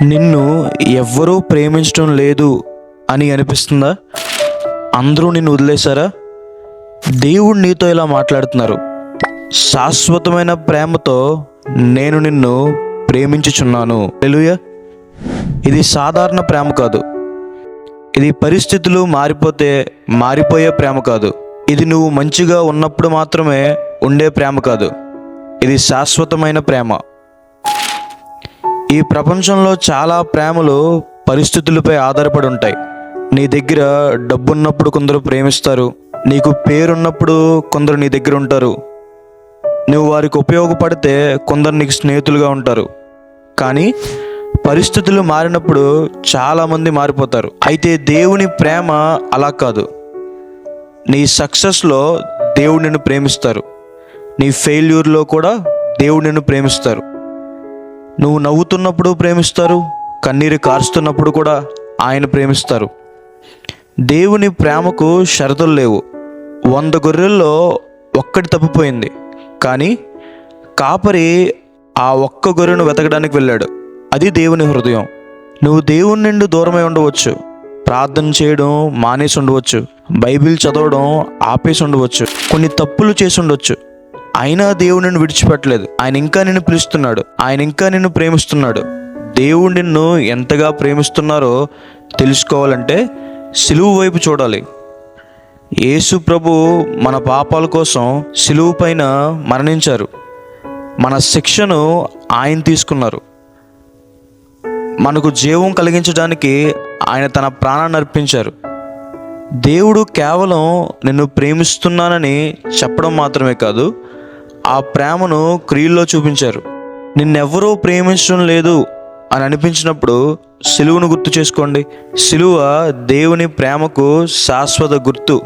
నిన్ను ఎవ్వరూ ప్రేమించడం లేదు అని అనిపిస్తుందా? అందరూ నిన్ను వదిలేశారా? దేవుడు నీతో ఇలా మాట్లాడుతున్నారు. శాశ్వతమైన ప్రేమతో నేను నిన్ను ప్రేమించుచున్నాను. హల్లెలూయా. ఇది సాధారణ ప్రేమ కాదు. ఇది పరిస్థితులు మారిపోయే ప్రేమ కాదు. ఇది నువ్వు మంచిగా ఉన్నప్పుడు మాత్రమే ఉండే ప్రేమ కాదు. ఇది శాశ్వతమైన ప్రేమ. ఈ ప్రపంచంలో చాలా ప్రేమలు పరిస్థితులపై ఆధారపడి ఉంటాయి. నీ దగ్గర డబ్బున్నప్పుడు కొందరు ప్రేమిస్తారు. నీకు పేరున్నప్పుడు కొందరు నీ దగ్గర ఉంటారు. నువ్వు వారికి ఉపయోగపడితే కొందరు నీకు స్నేహితులుగా ఉంటారు. కానీ పరిస్థితులు మారినప్పుడు చాలామంది మారిపోతారు. అయితే దేవుని ప్రేమ అలా కాదు. నీ సక్సెస్లో దేవుడు నిన్ను ప్రేమిస్తారు. నీ ఫెయిల్యూర్లో కూడా దేవుడు నిన్ను ప్రేమిస్తారు. నువ్వు నవ్వుతున్నప్పుడు ప్రేమిస్తారు. కన్నీరు కారుస్తున్నప్పుడు కూడా ఆయన ప్రేమిస్తారు. దేవుని ప్రేమకు షరతులు లేవు. 100 గొర్రెల్లో ఒక్కటి తప్పిపోయింది, కానీ కాపరి ఆ ఒక్క గొర్రెను వెతకడానికి వెళ్ళాడు. అది దేవుని హృదయం. నువ్వు దేవుని నుండి దూరమై ఉండవచ్చు. ప్రార్థన చేయడం మానేసి ఉండవచ్చు. బైబిల్ చదవడం ఆపేసి ఉండవచ్చు. కొన్ని తప్పులు చేసి ఉండవచ్చు. అయినా దేవుడు నిన్ను విడిచిపెట్టలేదు. ఆయన ఇంకా నిన్ను పిలుస్తున్నాడు. ఆయన ఇంకా నిన్ను ప్రేమిస్తున్నాడు. దేవుడు నిన్ను ఎంతగా ప్రేమిస్తున్నారో తెలుసుకోవాలంటే సిలువు వైపు చూడాలి. యేసు ప్రభు మన పాపాల కోసం సిలువు పైన మరణించారు. మన శిక్షను ఆయన తీసుకున్నారు. మనకు జీవం కలిగించడానికి ఆయన తన ప్రాణాన్ని అర్పించారు. దేవుడు కేవలం నిన్ను ప్రేమిస్తున్నానని చెప్పడం మాత్రమే కాదు, ఆ ప్రేమను క్రియల్లో చూపించారు. నిన్నెవ్వరూ ప్రేమించడం లేదు అని అనిపించినప్పుడు సిలువను గుర్తు చేసుకోండి. సిలువ దేవుని ప్రేమకు శాశ్వత గుర్తు.